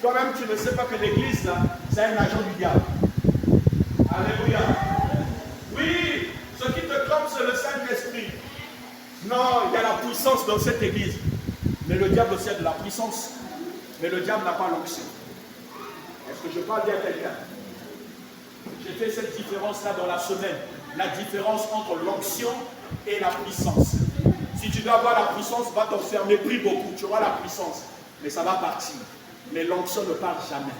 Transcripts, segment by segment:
Toi-même, tu ne sais pas que l'église, là, c'est un agent du diable. Alléluia. Oui, ce qui te trompe, c'est le Saint-Esprit. Non, il y a la puissance dans cette église. Mais le diable aussi a de la puissance. Mais le diable n'a pas l'onction. Est-ce que je parle bien à quelqu'un? J'ai fait cette différence-là dans la semaine. La différence entre l'onction et la puissance. Si tu dois avoir la puissance, va t'enfermer, prie beaucoup. Tu auras la puissance. Mais ça va partir. Mais l'onction ne part jamais.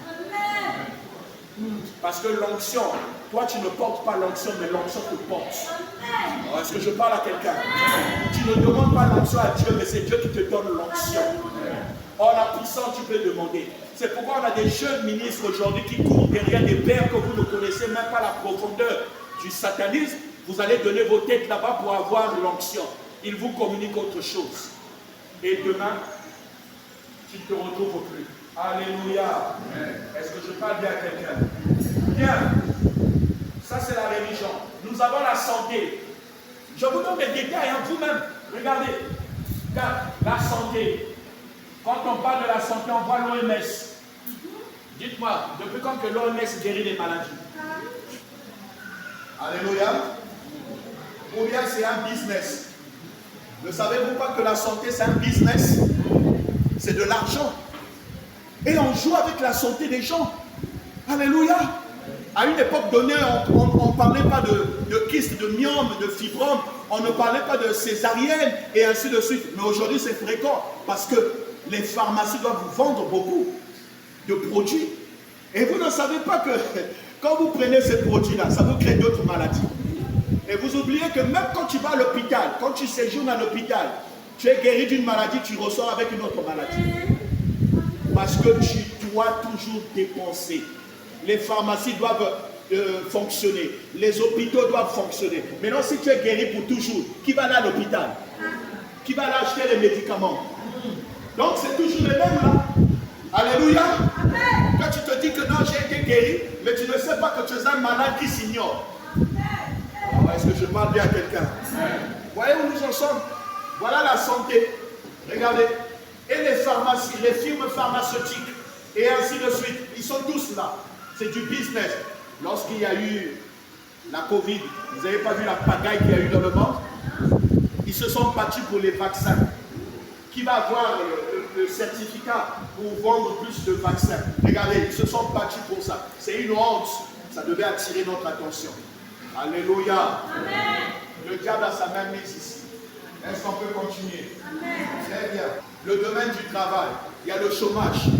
Parce que l'onction, toi tu ne portes pas l'onction, mais l'onction te porte. Est-ce que je parle à quelqu'un? Tu ne demandes pas l'onction à Dieu, mais c'est Dieu qui te donne l'onction. Or la puissance, tu peux demander. C'est pourquoi on a des jeunes ministres aujourd'hui qui courent derrière des pères que vous ne connaissez même pas la profondeur du satanisme. Vous allez donner vos têtes là-bas pour avoir l'onction. Ils vous communiquent autre chose. Et demain, tu ne te retrouves plus. Alléluia. Est-ce que je parle bien à quelqu'un? Bien. Ça, c'est la religion. Nous avons la santé. Je vous donne des détails en vous-même. Regardez. La santé. Quand on parle de la santé, on voit l'OMS. Dites-moi, depuis quand que l'OMS guérit les maladies? Alléluia. Ou bien c'est un business. Ne savez-vous pas que la santé, c'est un business? C'est de l'argent. Et on joue avec la santé des gens. Alléluia. À une époque donnée, on ne parlait pas de kyste, de myome, de fibrome. On ne parlait pas de césarienne et ainsi de suite. Mais aujourd'hui, c'est fréquent parce que les pharmacies doivent vous vendre beaucoup de produits. Et vous ne savez pas que quand vous prenez ces produits-là, ça vous crée d'autres maladies. Et vous oubliez que même quand tu vas à l'hôpital, quand tu séjournes à l'hôpital, tu es guéri d'une maladie, tu ressors avec une autre maladie. Parce que tu dois toujours dépenser. Les pharmacies doivent fonctionner. Les hôpitaux doivent fonctionner. Maintenant, si tu es guéri pour toujours, qui va aller à l'hôpital? Qui va aller acheter les médicaments? Donc, c'est toujours les mêmes là. Alléluia. Amen. Quand tu te dis que non, j'ai été guéri, mais tu ne sais pas que tu es un malade qui s'ignore. Est-ce que je parle bien à quelqu'un? Voyez où nous en sommes? Voilà la santé. Regardez. Et les pharmacies, les firmes pharmaceutiques, et ainsi de suite, ils sont tous là. C'est du business. Lorsqu'il y a eu la Covid, vous n'avez pas vu la pagaille qu'il y a eu dans le monde? Ils se sont battus pour les vaccins. Qui va avoir le certificat pour vendre plus de vaccins? Regardez, ils se sont battus pour ça. C'est une honte. Ça devait attirer notre attention. Alléluia. Amen. Le diable a sa main mise ici. Est-ce qu'on peut continuer? Amen. Très bien. Le domaine du travail, il y a le chômage.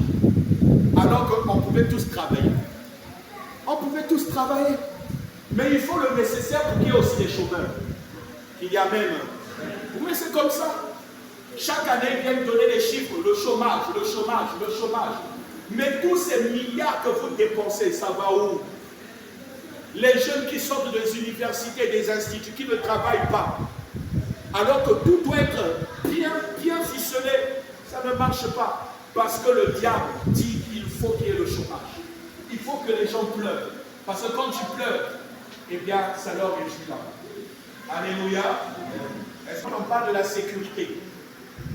Alors qu'on pouvait tous travailler. On pouvait tous travailler. Mais il faut le nécessaire pour qu'il y ait aussi des chômeurs. Il y a même. Oui, c'est comme ça. Chaque année, ils viennent donner les chiffres. Le chômage, le chômage, le chômage. Mais tous ces milliards que vous dépensez, ça va où? Les jeunes qui sortent des universités, des instituts, qui ne travaillent pas. Alors que tout doit être bien ficelé, ça ne marche pas. Parce que le diable dit qu'il faut qu'il y ait le chômage. Il faut que les gens pleurent. Parce que quand tu pleures, eh bien, ça leur réjouit là. Alléluia. Est-ce qu'on parle de la sécurité?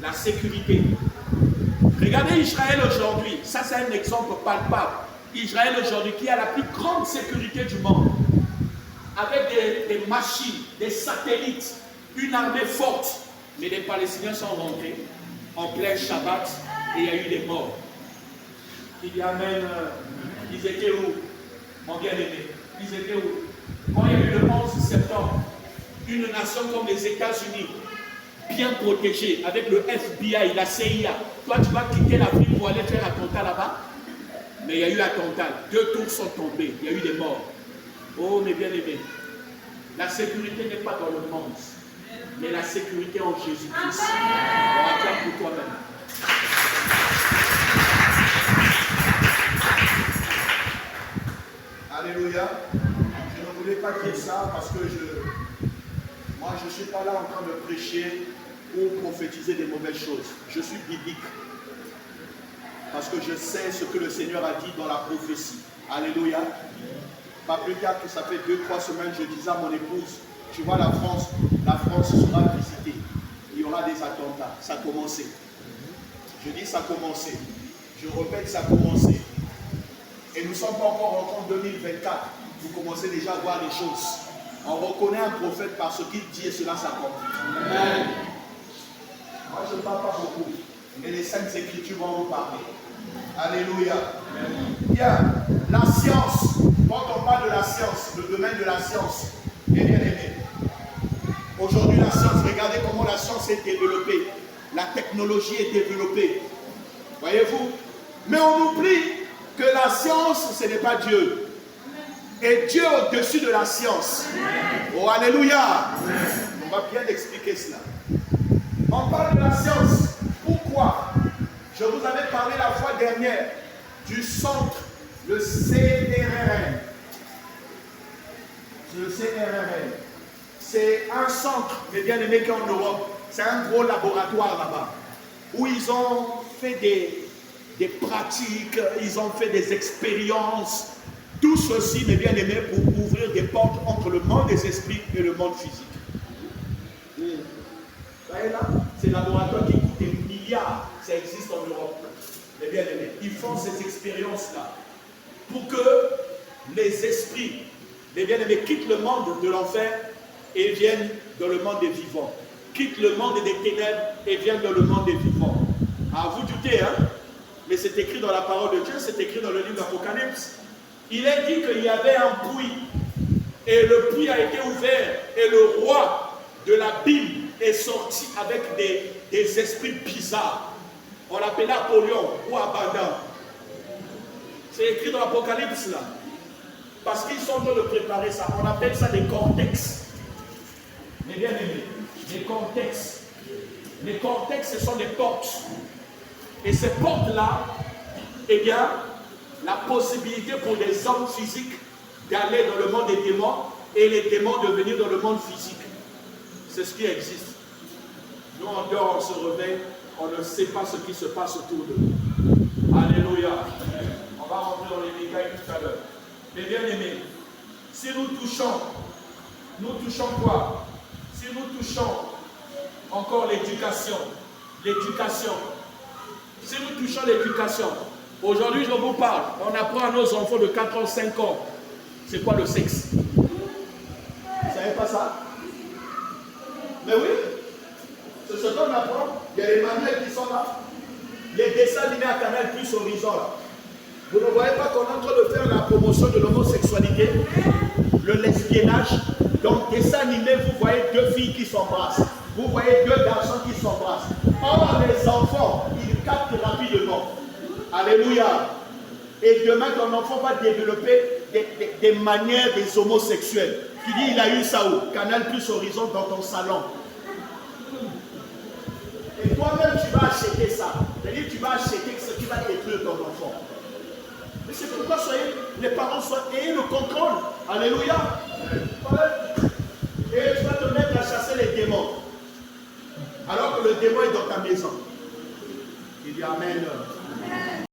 La sécurité. Regardez Israël aujourd'hui. Ça, c'est un exemple palpable. Israël aujourd'hui qui a la plus grande sécurité du monde. Avec des machines, des satellites, une armée forte. Mais les Palestiniens sont rentrés en plein Shabbat et il y a eu des morts. Il y a même... ils étaient où? Mon bien-aimé. Ils étaient où? Quand il y a eu le 11 septembre, une nation comme les États-Unis, bien protégée, avec le FBI, la CIA, toi tu vas quitter l'Afrique pour aller faire attentat là-bas? Mais il y a eu attentat. 2 tours sont tombés. Il y a eu des morts. Oh, mes bien-aimés, la sécurité n'est pas dans le monde, mais la sécurité en Jésus-Christ. On acclame pour toi-même. Alléluia. Je ne voulais pas dire ça parce que moi, je ne suis pas là en train de prêcher ou prophétiser des mauvaises choses. Je suis biblique. Parce que je sais ce que le Seigneur a dit dans la prophétie. Alléluia. Pas plus tard que ça fait 2-3 semaines, je disais à mon épouse, tu vois la France sera visitée. Il y aura des attentats. Ça a commencé. Je dis ça a commencé. Je répète, ça a commencé. Et nous ne sommes pas encore en 2024. Vous commencez déjà à voir les choses. On reconnaît un prophète par ce qu'il dit et cela s'accomplit. Amen. Moi, je ne parle pas beaucoup. Mais les Saintes Écritures vont vous parler. Alléluia. Bien, la science. Quand on parle de la science, le domaine de la science est bien aimé. Aujourd'hui, la science, regardez comment la science est développée. La technologie est développée. Voyez-vous? Mais on oublie que la science, ce n'est pas Dieu. Et Dieu au-dessus de la science. Oh, alléluia. On va bien expliquer cela. On parle de la science. Pourquoi? Je vous avais parlé la fois dernière du centre, le CRRN. Le CRRN. C'est un centre, mais bien aimé qu'en Europe. C'est un gros laboratoire là-bas. Où ils ont fait des pratiques, ils ont fait des expériences. Tout ceci, mes bien-aimés, pour ouvrir des portes entre le monde des esprits et le monde physique. Vous voyez là, ces laboratoires qui coûtent des milliards, ça existe en Europe. Mes bien-aimés, ils font ces expériences-là pour que les esprits, mes bien-aimés, quittent le monde de l'enfer et viennent dans le monde des vivants. Quittent le monde des ténèbres et viennent dans le monde des vivants. Ah, vous doutez, hein? Mais c'est écrit dans la parole de Dieu, c'est écrit dans le livre d'Apocalypse. Il est dit qu'il y avait un puits, et le puits a été ouvert, et le roi de la Bible est sorti avec des esprits bizarres. On l'appelait Apollyon ou Abaddon. C'est écrit dans l'Apocalypse là. Parce qu'ils sont en train de préparer ça. On appelle ça des cortex. Mais bien aimé, des cortex. Les cortex, ce sont des portes. Et ces portes-là, eh bien, la possibilité pour les hommes physiques d'aller dans le monde des démons et les démons de venir dans le monde physique. C'est ce qui existe. Nous, en dehors, on se réveille, on ne sait pas ce qui se passe autour de nous. Alléluia. On va rentrer dans les détails tout à l'heure. Mais bien aimés, si nous touchons quoi? Si nous touchons encore l'éducation, si nous touchons l'éducation, aujourd'hui je vous parle, on apprend à nos enfants de 4 ans, 5 ans, c'est quoi le sexe? Vous ne savez pas ça? Mais oui, c'est ce qu'on apprend. Il y a les manuels qui sont là, les dessins animés à Canal Plus Horizon là. Vous ne voyez pas qu'on est en train de faire la promotion de l'homosexualité, le lesbiennage. Donc, dessin animé, vous voyez deux filles qui s'embrassent. Vous voyez deux garçons qui s'embrassent. Or, les enfants, ils captent rapidement. Alléluia. Et demain, ton enfant va développer des manières des homosexuels. Tu dis, il a eu ça où? Canal Plus Horizon dans ton salon. Et toi-même, tu vas acheter ça. C'est-à-dire, tu vas acheter ce qui va détruire ton enfant. Mais c'est pourquoi les parents ayez le contrôle. Alléluia. Et tu vas te mettre à chasser les démons. Alors que le démon est dans ta maison. Il dit Amen.